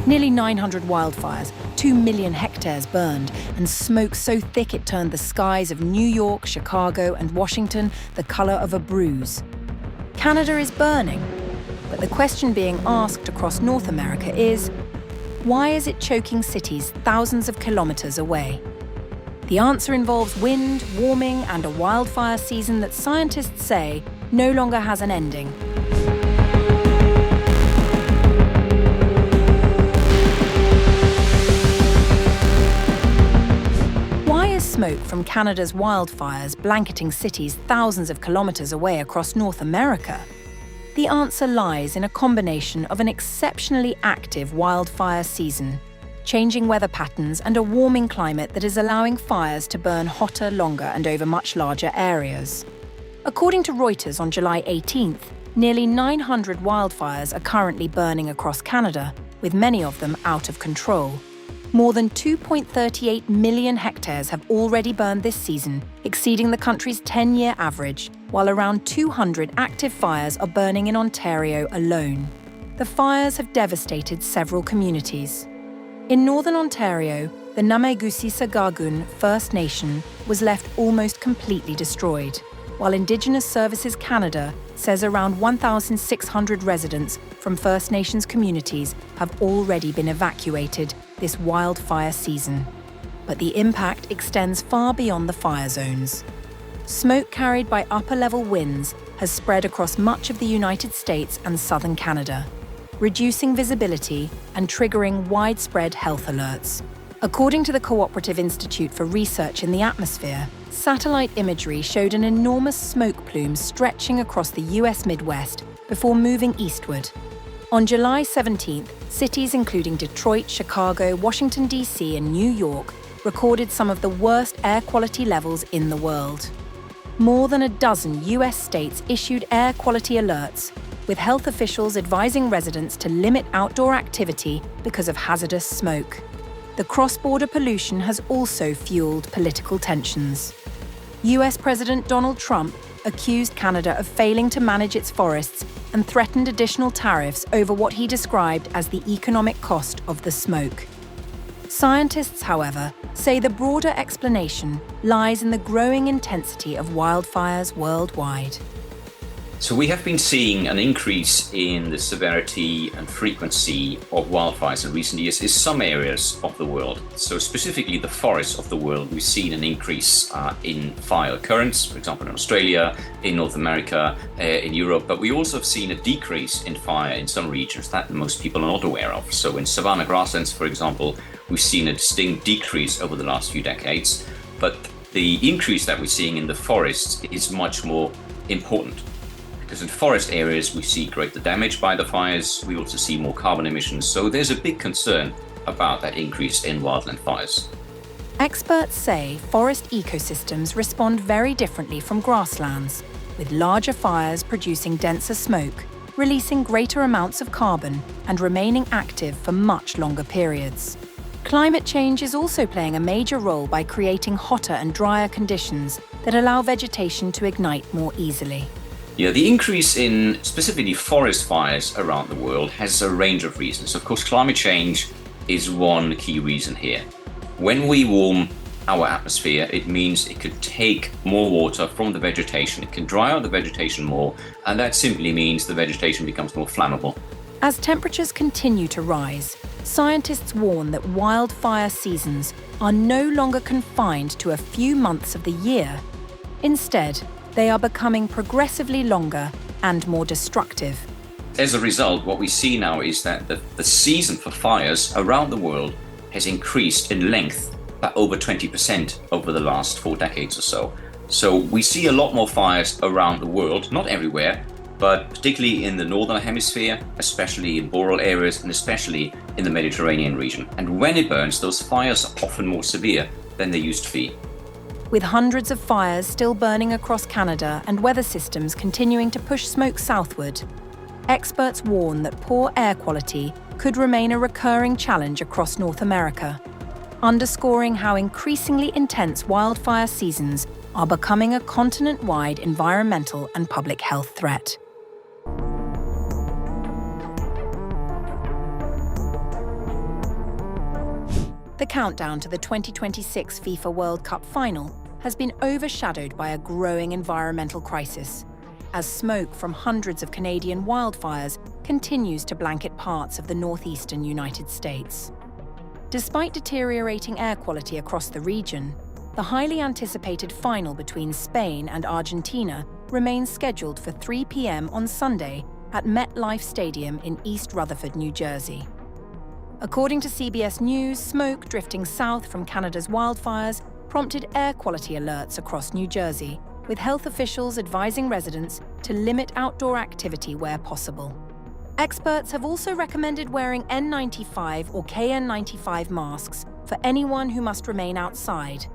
Nearly 900 wildfires, 2 million hectares burned, and smoke so thick it turned the skies of New York, Chicago, and Washington the color of a bruise. Canada is burning, but the question being asked across North America is, why is it choking cities thousands of kilometers away? The answer involves wind, warming, and a wildfire season that scientists say no longer has an ending. Why is smoke from Canada's wildfires blanketing cities thousands of kilometers away across North America? The answer lies in a combination of an exceptionally active wildfire season, changing weather patterns, and a warming climate that is allowing fires to burn hotter, longer, and over much larger areas. According to Reuters on July 18th, nearly 900 wildfires are currently burning across Canada, with many of them out of control. More than 2.38 million hectares have already burned this season, exceeding the country's 10-year average, while around 200 active fires are burning in Ontario alone. The fires have devastated several communities. In northern Ontario, the Namegusisagagun First Nation was left almost completely destroyed, while Indigenous Services Canada says around 1,600 residents from First Nations communities have already been evacuated this wildfire season. But the impact extends far beyond the fire zones. Smoke carried by upper-level winds has spread across much of the United States and southern Canada, reducing visibility and triggering widespread health alerts. According to the Cooperative Institute for Research in the Atmosphere, satellite imagery showed an enormous smoke plume stretching across the US Midwest before moving eastward. On July 17th, cities including Detroit, Chicago, Washington, D.C., and New York recorded some of the worst air quality levels in the world. More than a dozen US states issued air quality alerts, with health officials advising residents to limit outdoor activity because of hazardous smoke. The cross-border pollution has also fueled political tensions. US President Donald Trump accused Canada of failing to manage its forests and threatened additional tariffs over what he described as the economic cost of the smoke. Scientists, however, say the broader explanation lies in the growing intensity of wildfires worldwide. So we have been seeing an increase in the severity and frequency of wildfires in recent years in some areas of the world. So specifically the forests of the world, we've seen an increase in fire occurrence, for example in Australia, in North America, in Europe, but we also have seen a decrease in fire in some regions that most people are not aware of. So in savanna grasslands, for example, we've seen a distinct decrease over the last few decades, but the increase that we're seeing in the forests is much more important. Because in forest areas, we see greater damage by the fires, we also see more carbon emissions, so there's a big concern about that increase in wildland fires. Experts say forest ecosystems respond very differently from grasslands, with larger fires producing denser smoke, releasing greater amounts of carbon, and remaining active for much longer periods. Climate change is also playing a major role by creating hotter and drier conditions that allow vegetation to ignite more easily. Yeah, the increase in specifically forest fires around the world has a range of reasons. Of course, climate change is one key reason here. When we warm our atmosphere, it means it could take more water from the vegetation. It can dry out the vegetation more, and that simply means the vegetation becomes more flammable. As temperatures continue to rise, scientists warn that wildfire seasons are no longer confined to a few months of the year. Instead, they are becoming progressively longer and more destructive. As a result, what we see now is that the season for fires around the world has increased in length by over 20% over the last 4 decades or so. So we see a lot more fires around the world, not everywhere, but particularly in the northern hemisphere, especially in boreal areas and especially in the Mediterranean region. And when it burns, those fires are often more severe than they used to be. With hundreds of fires still burning across Canada and weather systems continuing to push smoke southward, experts warn that poor air quality could remain a recurring challenge across North America, underscoring how increasingly intense wildfire seasons are becoming a continent-wide environmental and public health threat. The countdown to the 2026 FIFA World Cup final has been overshadowed by a growing environmental crisis, as smoke from hundreds of Canadian wildfires continues to blanket parts of the northeastern United States. Despite deteriorating air quality across the region, the highly anticipated final between Spain and Argentina remains scheduled for 3 p.m. on Sunday at MetLife Stadium in East Rutherford, New Jersey. According to CBS News, smoke drifting south from Canada's wildfires prompted air quality alerts across New Jersey, with health officials advising residents to limit outdoor activity where possible. Experts have also recommended wearing N95 or KN95 masks for anyone who must remain outside.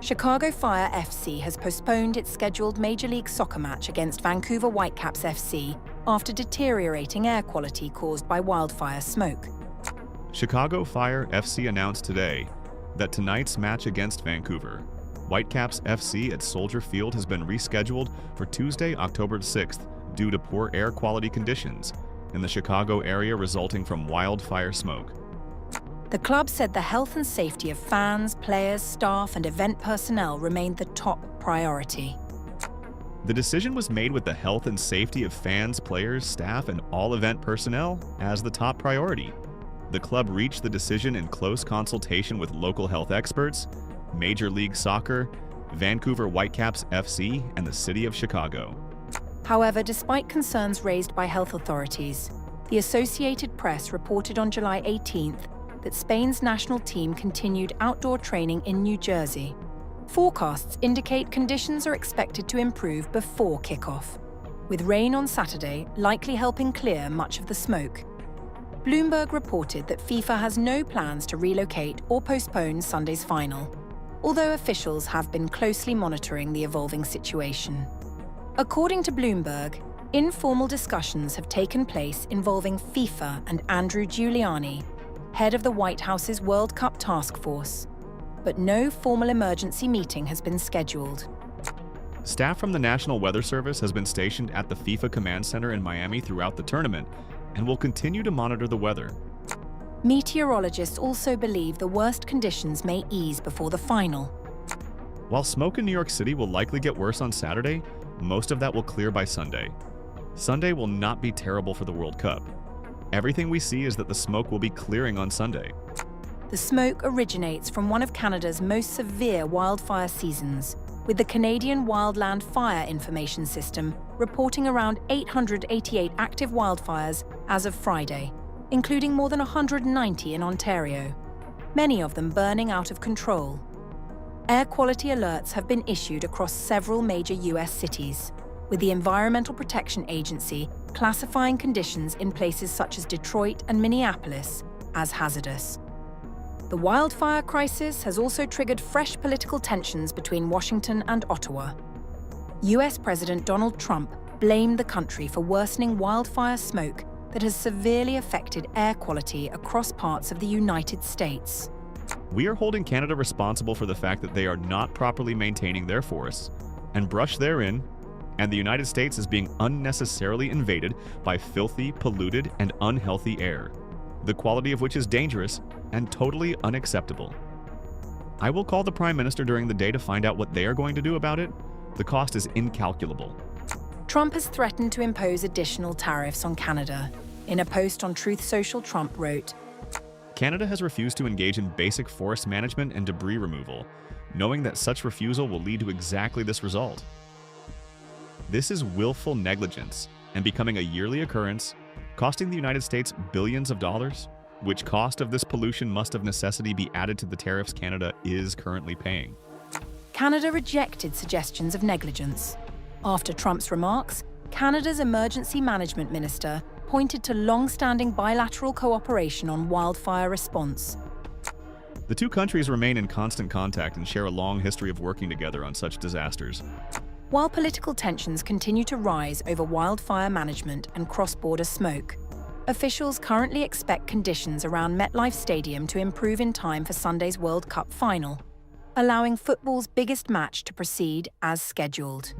Chicago Fire FC has postponed its scheduled Major League Soccer match against Vancouver Whitecaps FC after deteriorating air quality caused by wildfire smoke. Chicago Fire FC announced today that tonight's match against Vancouver Whitecaps FC at Soldier Field has been rescheduled for Tuesday, October 6th due to poor air quality conditions in the Chicago area resulting from wildfire smoke. The club said the health and safety of fans, players, staff, and event personnel remained the top priority. The decision was made with the health and safety of fans, players, staff, and all event personnel as the top priority. The club reached the decision in close consultation with local health experts, Major League Soccer, Vancouver Whitecaps FC, and the City of Chicago. However, despite concerns raised by health authorities, the Associated Press reported on July 18th that Spain's national team continued outdoor training in New Jersey. Forecasts indicate conditions are expected to improve before kickoff, with rain on Saturday likely helping clear much of the smoke. Bloomberg reported that FIFA has no plans to relocate or postpone Sunday's final, although officials have been closely monitoring the evolving situation. According to Bloomberg, informal discussions have taken place involving FIFA and Andrew Giuliani, head of the White House's World Cup task force, but no formal emergency meeting has been scheduled. Staff from the National Weather Service has been stationed at the FIFA Command Center in Miami throughout the tournament and will continue to monitor the weather. Meteorologists also believe the worst conditions may ease before the final. While smoke in New York City will likely get worse on Saturday, most of that will clear by Sunday. Sunday will not be terrible for the World Cup. Everything we see is that the smoke will be clearing on Sunday. The smoke originates from one of Canada's most severe wildfire seasons, with the Canadian Wildland Fire Information System reporting around 888 active wildfires as of Friday, including more than 190 in Ontario, many of them burning out of control. Air quality alerts have been issued across several major US cities, with the Environmental Protection Agency classifying conditions in places such as Detroit and Minneapolis as hazardous. The wildfire crisis has also triggered fresh political tensions between Washington and Ottawa. US President Donald Trump blamed the country for worsening wildfire smoke that has severely affected air quality across parts of the United States. We are holding Canada responsible for the fact that they are not properly maintaining their forests and brush therein, and the United States is being unnecessarily invaded by filthy, polluted, and unhealthy air, the quality of which is dangerous and totally unacceptable. I will call the Prime Minister during the day to find out what they are going to do about it. The cost is incalculable. Trump has threatened to impose additional tariffs on Canada. In a post on Truth Social, Trump wrote, Canada has refused to engage in basic forest management and debris removal, knowing that such refusal will lead to exactly this result. This is willful negligence and becoming a yearly occurrence, costing the United States billions of dollars, which cost of this pollution must of necessity be added to the tariffs Canada is currently paying. Canada rejected suggestions of negligence. After Trump's remarks, Canada's emergency management minister pointed to long-standing bilateral cooperation on wildfire response. The two countries remain in constant contact and share a long history of working together on such disasters. While political tensions continue to rise over wildfire management and cross-border smoke, officials currently expect conditions around MetLife Stadium to improve in time for Sunday's World Cup final, allowing football's biggest match to proceed as scheduled.